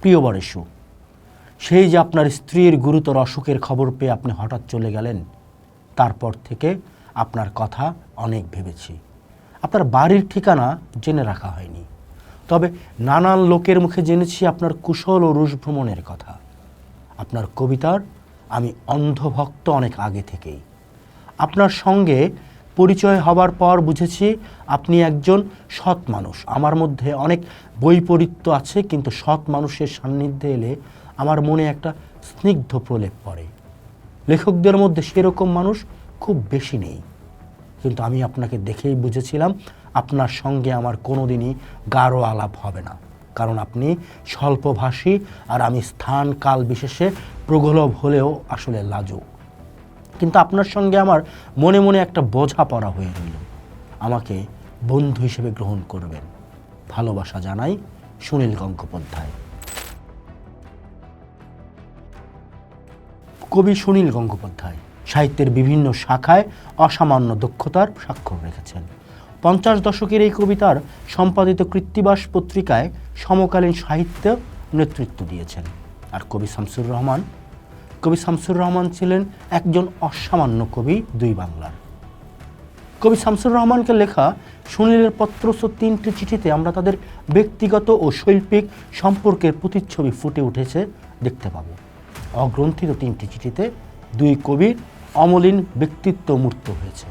প্রিয় বরেশু, সেই যে আপনার স্ত্রীর গুরুতর অসুখের খবর পেয়ে আপনি হঠাৎ চলে গেলেন, তারপর থেকে আপনার কথা অনেক ভেবেছি। আপনার বাড়ির ঠিকানা জেনে রাখা হয়নি, তবে নানান লোকের মুখে জেনেছি আপনার কুশল ও রুশ ভ্রমণের কথা। আপনার কবিতার আমি অন্ধভক্ত অনেক আগে থেকেই। আপনার সঙ্গে পরিচয় হবার পর বুঝেছি আপনি একজন সৎ মানুষ। আমার মধ্যে অনেক বৈপরীত্য আছে, কিন্তু সৎ মানুষের সান্নিধ্যে এলে আমার মনে একটা স্নিগ্ধ প্রলেপ পড়ে। লেখকদের মধ্যে সেরকম মানুষ খুব বেশি নেই, কিন্তু আমি আপনাকে দেখেই বুঝেছিলাম আপনার সঙ্গে আমার কোনোদিনই গাঢ় আলাপ হবে না, কারণ আপনি স্বল্পভাষী আর আমি স্থান কাল বিশেষে প্রগল্ভ হলেও আসলে লাজুক। কিন্তু আপনার সঙ্গে আমার মনে মনে একটা বোঝাপড়া হয়ে রইল। আমাকে বন্ধু হিসেবে গ্রহণ করবেন। ভালোবাসা জানাই, সুনীল গঙ্গোপাধ্যায়। কবি সুনীল গঙ্গোপাধ্যায় সাহিত্যের বিভিন্ন শাখায় অসামান্য দক্ষতার স্বাক্ষর রেখেছেন। 50 দশকের এই কবিতার সম্পাদিত কৃত্তিবাস পত্রিকায় সমকালীন সাহিত্য নেতৃত্ব দিয়েছেন। আর কবি শামসুর রহমান ছিলেন একজন অসামান্য কবি দুই বাংলার। কবি শামসুর রহমানকে লেখা সুনীলের পত্রস্থ 3টি চিঠিতে আমরা তাদের ব্যক্তিগত ও শৈল্পিক সম্পর্কের প্রতিচ্ছবি ফুটে উঠেছে দেখতে পাব। অগ্রন্থিত 3টি চিঠিতে দুই কবির অমলিন ব্যক্তিত্ব মূর্ত হয়েছে।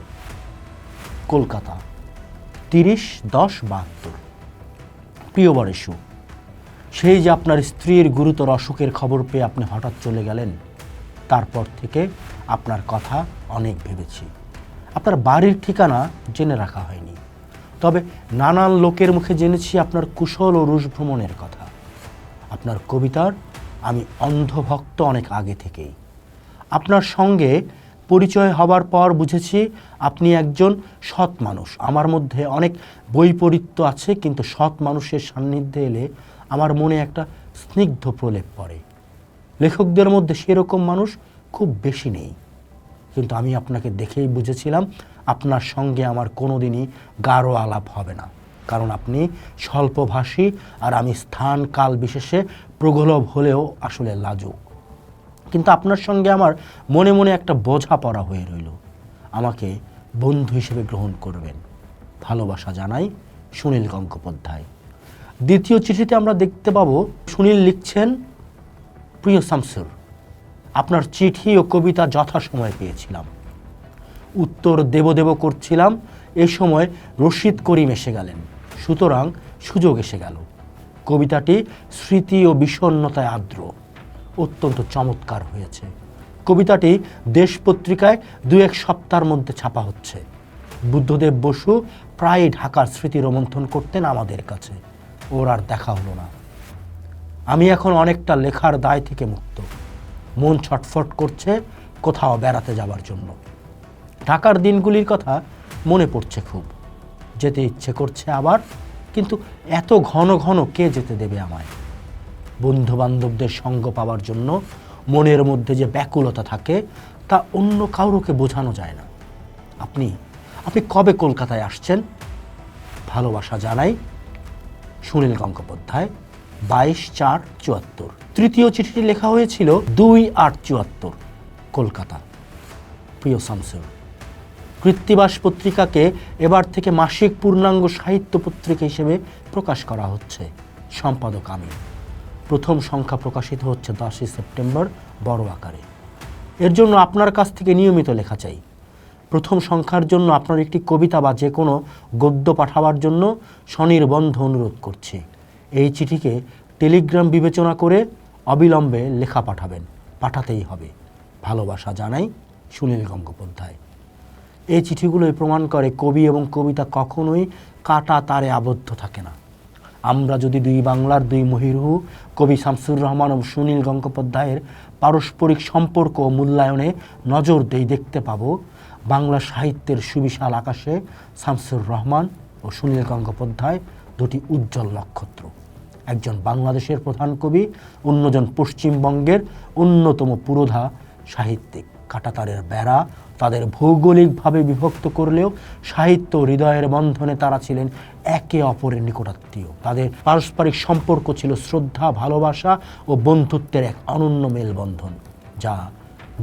কলকাতা, 30/10/72। প্রিয় বরেশু, সেই যে আপনার স্ত্রীর গুরুতর অসুখের খবর পেয়ে আপনি হঠাৎ চলে গেলেন, তারপর থেকে আপনার কথা অনেক ভেবেছি। আপনার বাড়ির ঠিকানা জেনে রাখা হয়নি, তবে নানান লোকের মুখে জেনেছি আপনার কুশল ও রুশ ভ্রমণের কথা। আপনার কবিতার আমি অন্ধভক্ত অনেক আগে থেকেই। আপনার সঙ্গে পরিচয় হবার পর বুঝেছি আপনি একজন সৎ মানুষ। আমার মধ্যে অনেক বৈপরীত্য আছে, কিন্তু সৎ মানুষের সান্নিধ্যে এলে আমার মনে একটা স্নিগ্ধ প্রলেপ পড়ে। লেখকদের মধ্যে সেরকম মানুষ খুব বেশি নেই, কিন্তু আমি আপনাকে দেখেই বুঝেছিলাম আপনার সঙ্গে আমার কোনোদিনই গাঢ় আলাপ হবে না, কারণ আপনি স্বল্পভাষী আর আমি স্থান কাল বিশেষে প্রগল্ভ হলেও আসলে লাজুক। কিন্তু আপনার সঙ্গে আমার মনে মনে একটা বোঝাপড়া হয়ে রইল। আমাকে বন্ধু হিসেবে গ্রহণ করবেন। ভালোবাসা জানাই, সুনীল গঙ্গোপাধ্যায়। দ্বিতীয় চিঠিতে আমরা দেখতে পাবো সুনীল লিখছেন, প্রিয় শামসুর, আপনার চিঠি ও কবিতা যথাসময়ে পেয়েছিলাম। উত্তর দেব করছিলাম, এ সময় রশিদ করিম এসে গেলেন, সুতরাং সুযোগ এসে গেল। কবিতাটি স্মৃতি ও বিষণ্ণতায় আর্দ্র, অত্যন্ত চমৎকার হয়েছে। কবিতাটি দেশ পত্রিকায় 2-1 সপ্তাহের মধ্যে ছাপা হচ্ছে। বুদ্ধদেব বসু প্রায় ঢাকার স্মৃতি রোমন্থন করতেন আমাদের কাছে, ওর আর দেখা হলো না। আমি এখন অনেকটা লেখার দায় থেকে মুক্ত। মন ছটফট করছে কোথাও বেড়াতে যাবার জন্য। ঢাকার দিনগুলির কথা মনে পড়ছে খুব, যেতে ইচ্ছে করছে আবার, কিন্তু এত ঘন ঘন কে যেতে দেবে আমায়? বন্ধু বান্ধবদের সঙ্গ পাওয়ার জন্য মনের মধ্যে যে ব্যাকুলতা থাকে তা অন্য কাউকে বোঝানো যায় না। আপনি কবে কলকাতায় আসছেন? ভালোবাসা জানাই, সুনীল গঙ্গোপাধ্যায়। 22/4/74। তৃতীয় চিঠিটি লেখা হয়েছিল 2/8/74, কলকাতা। প্রিয় শামসুর, কৃত্তিবাস পত্রিকাকে এবার থেকে মাসিক পূর্ণাঙ্গ সাহিত্য পত্রিকা হিসেবে প্রকাশ করা হচ্ছে। সম্পাদক আমি। প্রথম সংখ্যা প্রকাশিত হচ্ছে 10 সেপ্টেম্বর বড় আকারে। এর জন্য আপনার কাছ থেকে নিয়মিত লেখা চাই। প্রথম সংখ্যার জন্য আপনার একটি কবিতা বা যে কোনো গদ্য পাঠাবার জন্য স্বনির্বন্ধ অনুরোধ করছি। এই চিঠিকে টেলিগ্রাম বিবেচনা করে অবিলম্বে লেখা পাঠাতেই হবে। ভালোবাসা জানাই, সুনীল গঙ্গোপাধ্যায়। এই চিঠিগুলোই প্রমাণ করে কবি এবং কবিতা কখনোই কাটা তারে আবদ্ধ থাকে না। আমরা যদি দুই বাংলার দুই মহিরুহ কবি শামসুর রহমান ও সুনীল গঙ্গোপাধ্যায়ের পারস্পরিক সম্পর্ক ও মূল্যায়নে নজর দেই, দেখতে পাব বাংলা সাহিত্যের সুবিশাল আকাশে শামসুর রহমান ও সুনীল গঙ্গোপাধ্যায় দুটি উজ্জ্বল নক্ষত্র। একজন বাংলাদেশের প্রধান কবি, অন্যজন পশ্চিমবঙ্গের অন্যতম পুরোধা সাহিত্যিক। কাঁটাতারের বেড়া তাদের ভৌগোলিকভাবে বিভক্ত করলেও সাহিত্য হৃদয়ের বন্ধনে তারা ছিলেন একে অপরের নিকটাত্মীয়। তাদের পারস্পরিক সম্পর্ক ছিল শ্রদ্ধা, ভালোবাসা ও বন্ধুত্বের এক অনন্য মেলবন্ধন, যা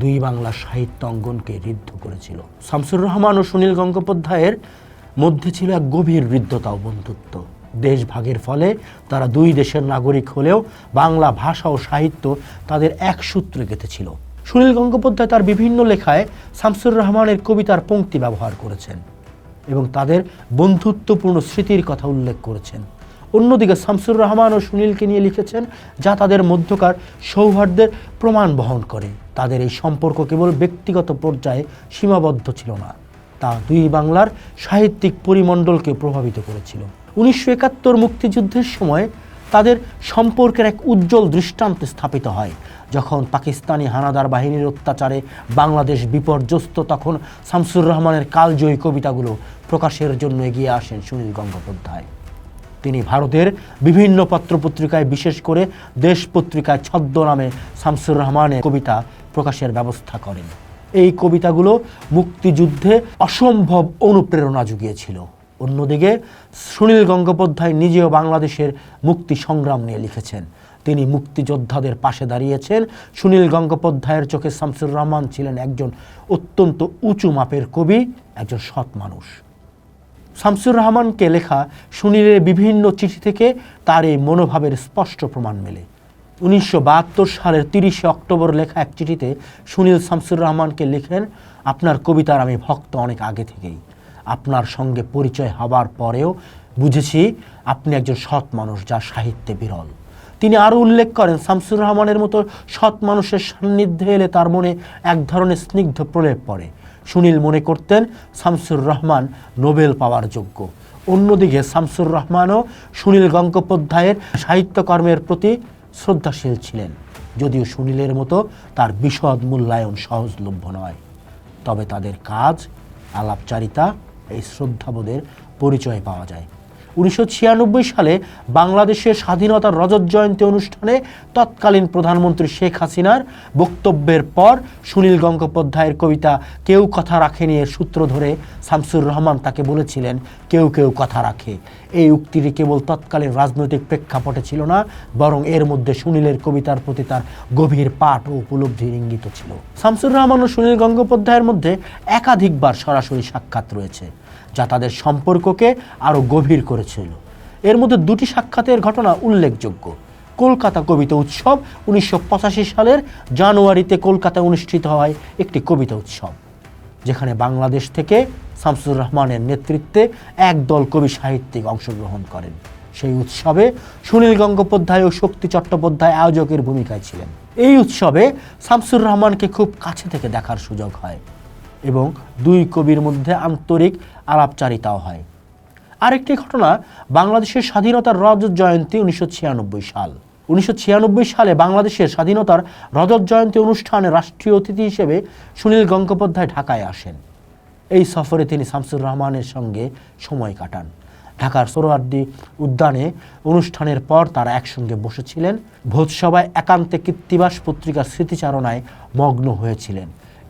দুই বাংলার সাহিত্য অঙ্গনকে ঋদ্ধ করেছিল। শামসুর রহমান ও সুনীল গঙ্গোপাধ্যায়ের মধ্যে ছিল এক গভীর হৃদ্যতা ও বন্ধুত্ব। দেশ ভাগের ফলে তারা দুই দেশের নাগরিক হলেও বাংলা ভাষা ও সাহিত্য তাদের এক সূত্রে গেঁথেছিল। সুনীল গঙ্গোপাধ্যায় তার বিভিন্ন লেখায় শামসুর রহমানের কবিতার পংক্তি ব্যবহার করেছেন এবং তাদের বন্ধুত্বপূর্ণ স্মৃতির কথা উল্লেখ করেছেন। অন্যদিকে শামসুর রহমান ও সুনীলকে নিয়ে লিখেছেন যা তাদের মধ্যকার সৌহার্দ্যের প্রমাণ বহন করে। তাদের এই সম্পর্ক কেবল ব্যক্তিগত পর্যায়ে সীমাবদ্ধ ছিল না, তা দুই বাংলার সাহিত্যিক পরিমণ্ডলকে প্রভাবিত করেছিল। 1971 মুক্তিযুদ্ধের সময় তাদের সম্পর্কের এক উজ্জ্বল দৃষ্টান্ত স্থাপিত হয়। যখন পাকিস্তানি হানাদার বাহিনীর অত্যাচারে বাংলাদেশ বিপর্যস্ত, তখন শামসুর রহমানের কালজয়ী কবিতাগুলো প্রকাশের জন্য এগিয়ে আসেন সুনীল গঙ্গোপাধ্যায়। তিনি ভারতের বিভিন্ন পত্রপত্রিকায়, বিশেষ করে দেশ পত্রিকায় ছদ্মনামে শামসুর রহমানের কবিতা প্রকাশের ব্যবস্থা করেন। এই কবিতাগুলো মুক্তিযুদ্ধে অসম্ভব অনুপ্রেরণা জুগিয়েছিল। অন্যদিকে সুনীল গঙ্গোপাধ্যায় নিজেও বাংলাদেশের মুক্তি সংগ্রাম নিয়ে লিখেছেন। তিনি মুক্তিযোদ্ধাদের পাশে দাঁড়িয়েছেন। সুনীল গঙ্গোপাধ্যায়ের চোখে শামসুর রহমান ছিলেন একজন অত্যন্ত উঁচু মাপের কবি, একজন সৎ মানুষ। শামসুর রহমানকে লেখা সুনীলের বিভিন্ন চিঠি থেকে তার এই মনোভাবের স্পষ্ট প্রমাণ মেলে। 1972 সালের 30 অক্টোবর লেখা এক চিঠিতে সুনীল শামসুর রহমানকে লেখেন, আপনার কবিতার আমি ভক্ত অনেক আগে থেকেই। আপনার সঙ্গে পরিচয় হবার পরেও বুঝেছি আপনি একজন সৎ মানুষ, যা সাহিত্যে বিরল। তিনি আরও উল্লেখ করেন, শামসুর রহমানের মতো সৎ মানুষের সান্নিধ্যে এলে তার মনে এক ধরনের স্নিগ্ধ প্রলেপ পড়ে। সুনীল মনে করতেন শামসুর রহমান নোবেল পাওয়ার যোগ্য। অন্যদিকে শামসুর রহমানও সুনীল গঙ্গোপাধ্যায়ের সাহিত্যকর্মের প্রতি শ্রদ্ধাশীল ছিলেন, যদিও সুনীলের মতো তার বিশদ মূল্যায়ন সহজলভ্য নয়। তবে তাদের কাজ, আলাপচারিতা এই শ্রদ্ধাবোধের পরিচয় পাওয়া যায়। 1996 সালে বাংলাদেশের স্বাধীনতার রজত জয়ন্তী অনুষ্ঠানে তৎকালীন প্রধানমন্ত্রী শেখ হাসিনার বক্তব্যের পর সুনীল গঙ্গোপাধ্যায়ের কবিতা কেউ কথা রাখেনি এর সূত্র ধরে শামসুর রহমান তাকে বলেছিলেন, কেউ কেউ কথা রাখে। এই উক্তিটি কেবল তৎকালীন রাজনৈতিক প্রেক্ষাপটে ছিল না, বরং এর মধ্যে সুনীলের কবিতার প্রতি তার গভীর পাঠ ও উপলব্ধির ইঙ্গিত ছিল। শামসুর রহমান ও সুনীল গঙ্গোপাধ্যায়ের মধ্যে একাধিকবার সরাসরি সাক্ষাৎ রয়েছে, যা তাদের সম্পর্ককে আরও গভীর করেছিল। এর মধ্যে দুটি সাক্ষাতের ঘটনা উল্লেখযোগ্য। কলকাতা কবিতা উৎসব 1985 সালের জানুয়ারিতে কলকাতায় অনুষ্ঠিত হয় একটি কবিতা উৎসব, যেখানে বাংলাদেশ থেকে শামসুর রহমানের নেতৃত্বে একদল কবি সাহিত্যিক অংশগ্রহণ করেন। সেই উৎসবে সুনীল গঙ্গোপাধ্যায় ও শক্তি চট্টোপাধ্যায় আয়োজকের ভূমিকায় ছিলেন। এই উৎসবে শামসুর রহমানকে খুব কাছে থেকে দেখার সুযোগ হয় এবং দুই কবির মধ্যে আন্তরিক আলাপচারিতাও হয়। আরেকটি ঘটনা বাংলাদেশের স্বাধীনতার রজত জয়ন্তী 1996 সাল। 1996 সালে বাংলাদেশের স্বাধীনতার রজত জয়ন্তী অনুষ্ঠানে রাষ্ট্রীয় অতিথি হিসেবে সুনীল গঙ্গোপাধ্যায় ঢাকায় আসেন। এই সফরে তিনি শামসুর রহমানের সঙ্গে সময় কাটান। ঢাকার সোহরাওয়ার্দী উদ্যানে অনুষ্ঠানের পর তারা একসঙ্গে বসেছিলেন। ভোজসভায় একান্তে কৃত্তিবাস পত্রিকার স্মৃতিচারণায় মগ্ন হয়েছিলেন।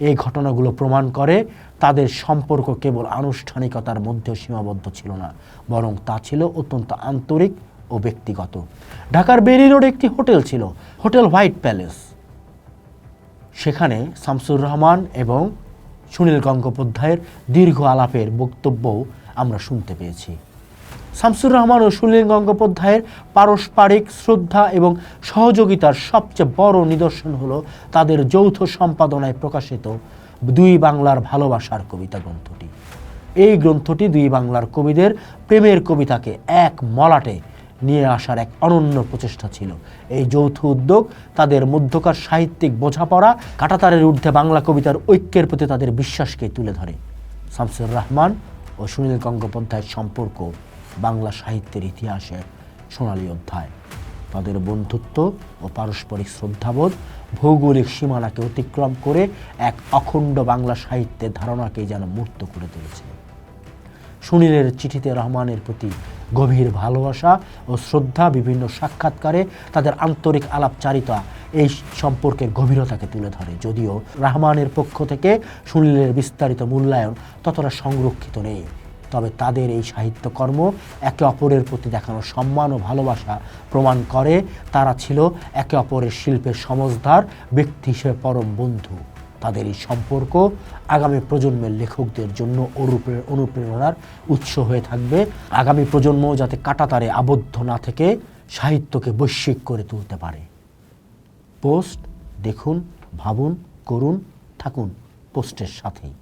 এই ঘটনাগুলো প্রমাণ করে তাদের সম্পর্ক কেবল আনুষ্ঠানিকতার মধ্যেও সীমাবদ্ধ ছিল না, বরং তা ছিল অত্যন্ত আন্তরিক ও ব্যক্তিগত। ঢাকার বেরি রোডে একটি হোটেল ছিল, হোটেল হোয়াইট প্যালেস। সেখানে শামসুর রহমান এবং সুনীল গঙ্গোপাধ্যায়ের দীর্ঘ আলাপের বক্তব্যও আমরা শুনতে পেয়েছি। শামসুর রহমান ও সুনীল গঙ্গোপাধ্যায়ের পারস্পরিক শ্রদ্ধা এবং সহযোগিতার সবচেয়ে বড় নিদর্শন হলো তাদের যৌথ সম্পাদনায় প্রকাশিত দুই বাংলার ভালোবাসার কবিতা গ্রন্থটি। এই গ্রন্থটি দুই বাংলার কবিদের প্রেমের কবিতাকে এক মলাটে নিয়ে আসার এক অনন্য প্রচেষ্টা ছিল। এই যৌথ উদ্যোগ তাদের মধ্যকার সাহিত্যিক বোঝাপড়া, কাঁটাতারের ঊর্ধ্বে বাংলা কবিতার ঐক্যের প্রতি তাদের বিশ্বাসকে তুলে ধরে। শামসুর রহমান ও সুনীল গঙ্গোপাধ্যায়ের সম্পর্ক বাংলা সাহিত্যের ইতিহাসে সোনালী অধ্যায়। তাদের বন্ধুত্ব ও পারস্পরিক শ্রদ্ধাবোধ ভৌগোলিক সীমানাকে অতিক্রম করে এক অখণ্ড বাংলা সাহিত্যের ধারণাকেই যেন মূর্ত করে তুলেছে। সুনীলের চিঠিতে রহমানের প্রতি গভীর ভালোবাসা ও শ্রদ্ধা, বিভিন্ন সাক্ষাৎকারে তাদের আন্তরিক আলাপচারিতা এই সম্পর্কের গভীরতাকে তুলে ধরে। যদিও রহমানের পক্ষ থেকে সুনীলের বিস্তারিত মূল্যায়ন ততটা সংরক্ষিত নেই, তবে তাদের এই সাহিত্যকর্ম একে অপরের প্রতি দেখানো সম্মান ও ভালোবাসা প্রমাণ করে তারা ছিল একে অপরের শিল্পের সমজদার ব্যক্তি হিসেবে পরম বন্ধু। তাদের এই সম্পর্ক আগামী প্রজন্মের লেখকদের জন্য অনুপ্রেরণার উৎস হয়ে থাকবে। আগামী প্রজন্ম যাতে কাঁটাতারে আবদ্ধ না থেকে সাহিত্যকে বৈশ্বিক করে তুলতে পারে। পোস্ট দেখুন, ভাবুন, করুন, থাকুন পোস্টের সাথেই।